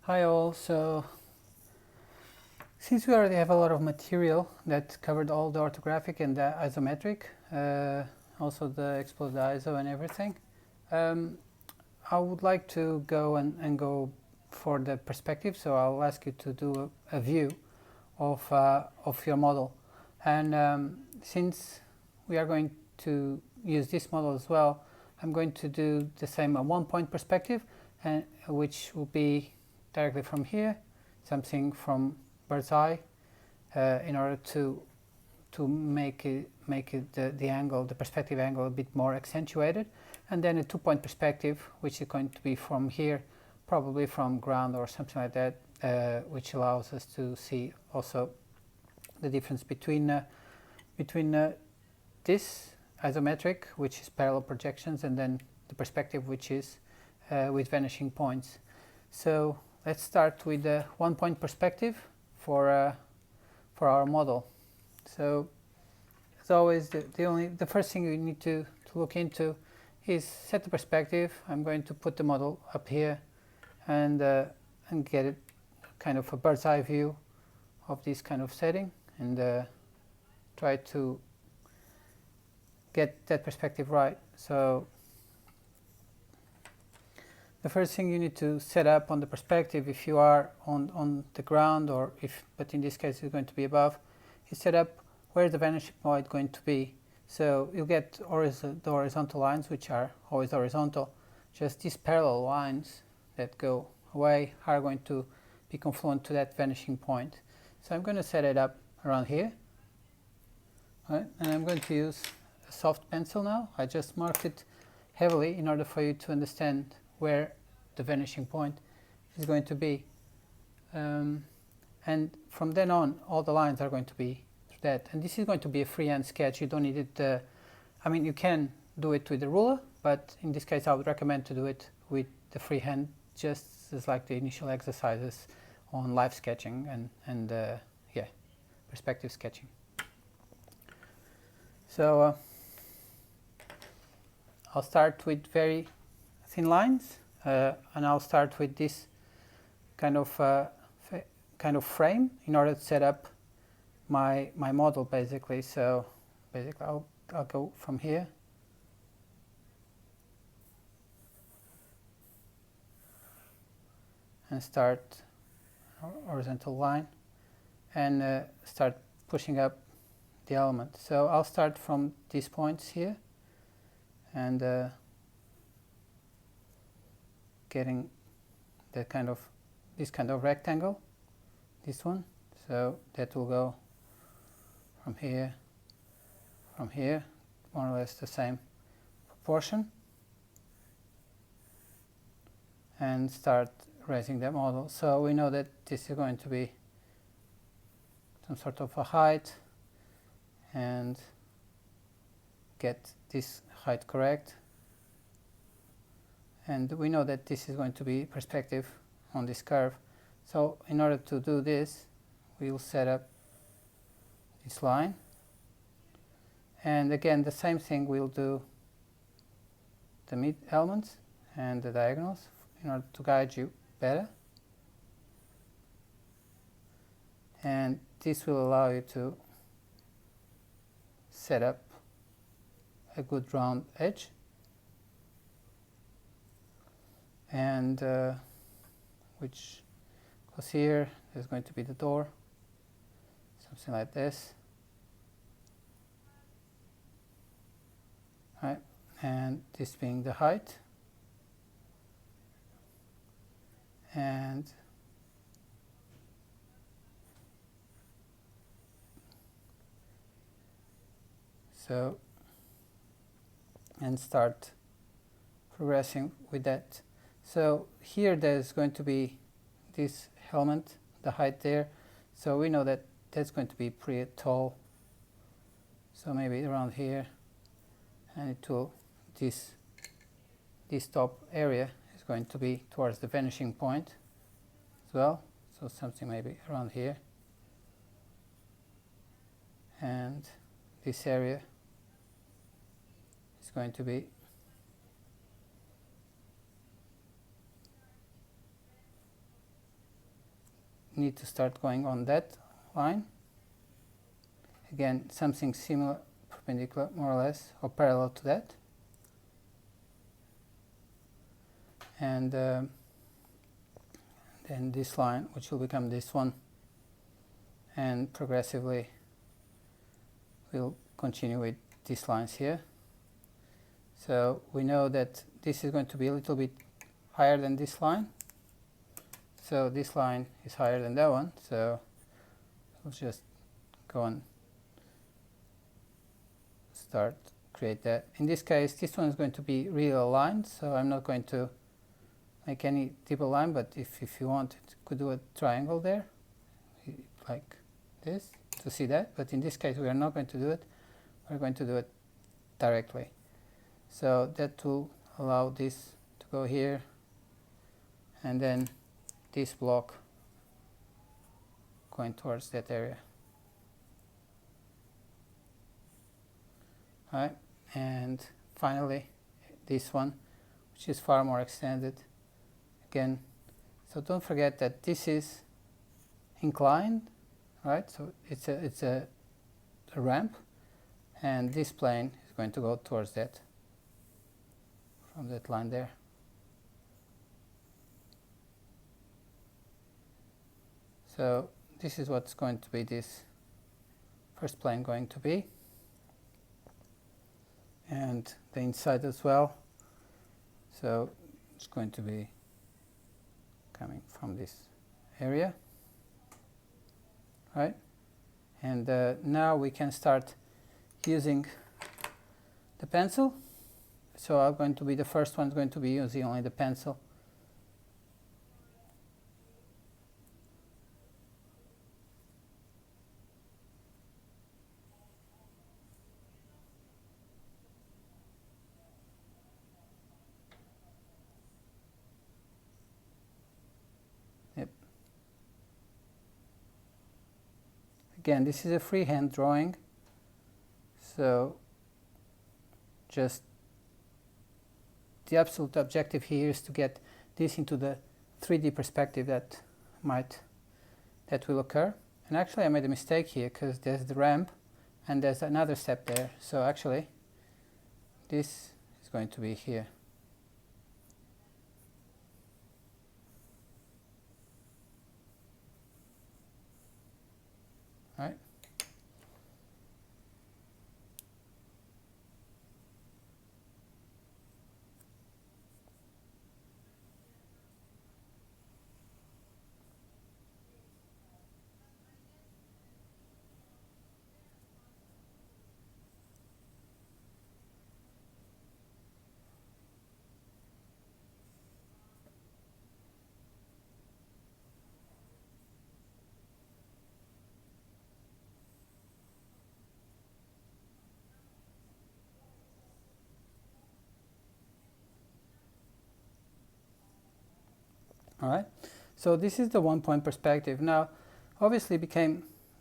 Hi all, so since we already have a lot of material that covered all the orthographic and the isometric, also the exploded ISO and everything, um, I would like to go and go for the perspective, so I'll ask you to do a view of your model. And since we are going to use this model as well, I'm going to do the same a 1-point perspective, and which will be directly from here, something from bird's eye, in order to make it the angle, the perspective angle, a bit more accentuated, and then a 2-point perspective, which is going to be from here, probably from ground or something like that, which allows us to see also the difference between this isometric, which is parallel projections, and then the perspective, which is with vanishing points. So let's start with the 1-point perspective for our model. So as always, the first thing you need to look into is set the perspective. I'm going to put the model up here and get it kind of a bird's eye view of this kind of setting, and try to get that perspective right. So the first thing you need to set up on the perspective, if you are on the ground, but in this case it's going to be above, is set up where the vanishing point going to be. So you'll get the horizontal lines, which are always horizontal. Just these parallel lines that go away are going to be confluent to that vanishing point. So I'm going to set it up around here. Right? And I'm going to use a soft pencil now. I just marked it heavily in order for you to understand where the vanishing point is going to be. And from then on, all the lines are going to be that. And this is going to be a freehand sketch. You don't need it. I mean, you can do it with a ruler, but in this case, I would recommend to do it with the freehand, just as like the initial exercises on live sketching and perspective sketching. So I'll start with very thin lines, and I'll start with this kind of frame in order to set up my model, basically. So basically I'll go from here and start horizontal line and start pushing up the element. So I'll start from these points here and getting this kind of rectangle, this one. So that will go from here, more or less the same proportion, and start raising the model. So we know that this is going to be some sort of a height, and get this height correct. And we know that this is going to be perspective on this curve. So in order to do this, we will set up this line. And again, the same thing we'll do the mid elements and the diagonals in order to guide you better. And this will allow you to set up a good round edge. And which goes here, there's going to be the door, something like this. Right, and this being the height, and so, and start progressing with that. So here there's going to be this element, the height there. So we know that that's going to be pretty tall. So maybe around here, and it will, this top area is going to be towards the vanishing point as well. So something maybe around here. And this area is going to be need to start going on that line. Again, something similar, perpendicular more or less, or parallel to that. And then this line, which will become this one, and progressively we'll continue with these lines here. So we know that this is going to be a little bit higher than this line. So this line is higher than that one, so we'll just go and start create that. In this case, this one is going to be really aligned, so I'm not going to make any deeper line, but if you want, you could do a triangle there, like this, to see that. But in this case, we are not going to do it. We're going to do it directly. So that will allow this to go here, and then this block going towards that area. All right, and finally this one, which is far more extended. Again, so don't forget that this is inclined, right? So it's a ramp, and this plane is going to go towards that, from that line there. So this is what's going to be this first plane going to be, and the inside as well. So it's going to be coming from this area, right? And now we can start using the pencil. So I'm going to be the first one going to be using only the pencil. Yep. Again, this is a freehand drawing, so just the absolute objective here is to get this into the 3D perspective that will occur. And actually I made a mistake here, because there's the ramp and there's another step there. So actually this is going to be here. Right? All right, so this is the 1 point perspective. Now, obviously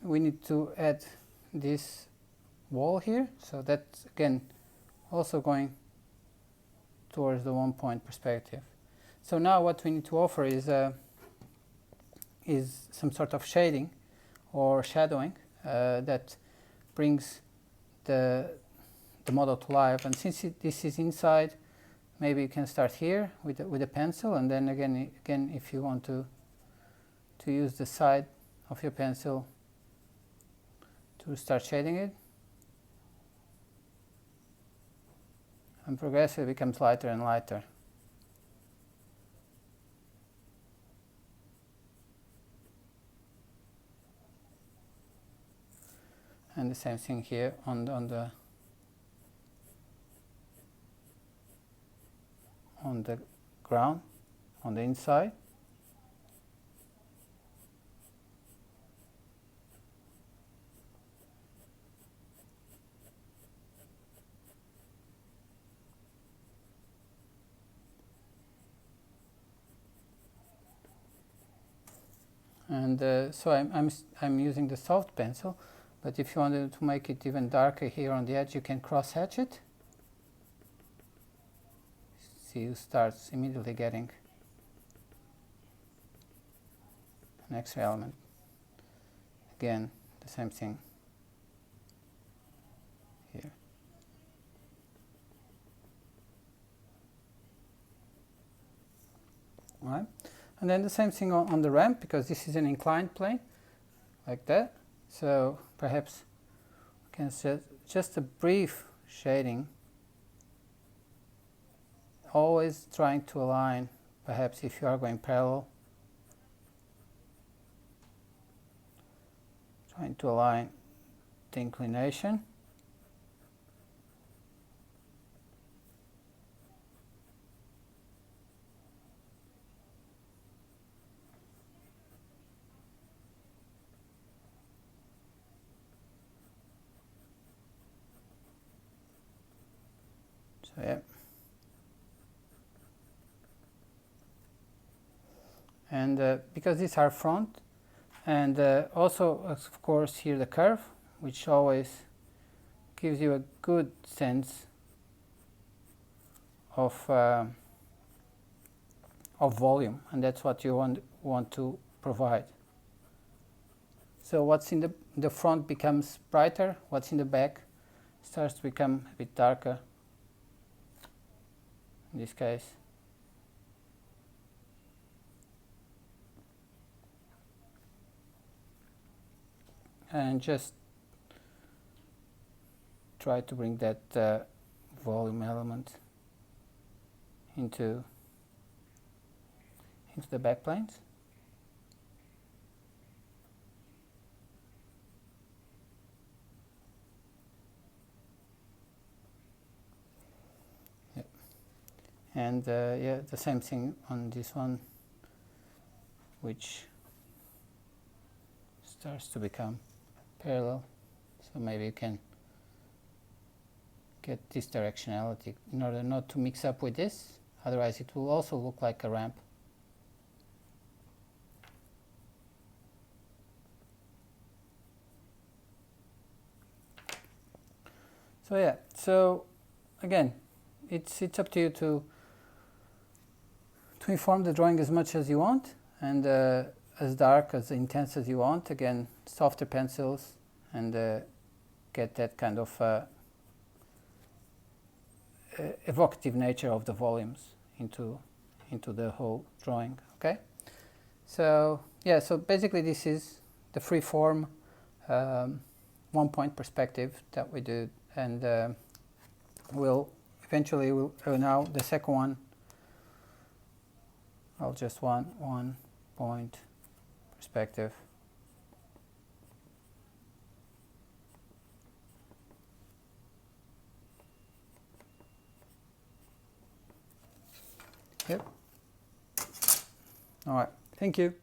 we need to add this wall here. So that's, again, also going towards the 1 point perspective. So now what we need to offer is some sort of shading or shadowing that brings the model to life. And since this is inside, maybe you can start here with a pencil, and then again if you want to use the side of your pencil to start shading it, and progressively it becomes lighter and lighter. And the same thing here on the ground, on the inside. And so I'm using the soft pencil, but if you wanted to make it even darker here on the edge, you can cross hatch it. See, you start immediately getting an extra element. Again, the same thing here. All right, and then the same thing on the ramp, because this is an inclined plane, like that. So perhaps we can set just a brief shading, always trying to align, perhaps if you are going parallel, trying to align the inclination. So yeah. And because these are front, and also of course here the curve, which always gives you a good sense of volume, and that's what you want to provide. So what's in the front becomes brighter, what's in the back starts to become a bit darker in this case. And just try to bring that volume element into the backplanes. Yep. And yeah, the same thing on this one, which starts to become parallel. So maybe you can get this directionality in order not to mix up with this, otherwise it will also look like a ramp. So yeah, so again, it's up to you to inform the drawing as much as you want, and as dark, as intense as you want. Again, softer pencils, and get that kind of evocative nature of the volumes into the whole drawing. Okay, so yeah, so basically this is the free form 1 point perspective that we do, and we'll now the second one, I'll just want 1 point perspective. Yep. All right. Thank you.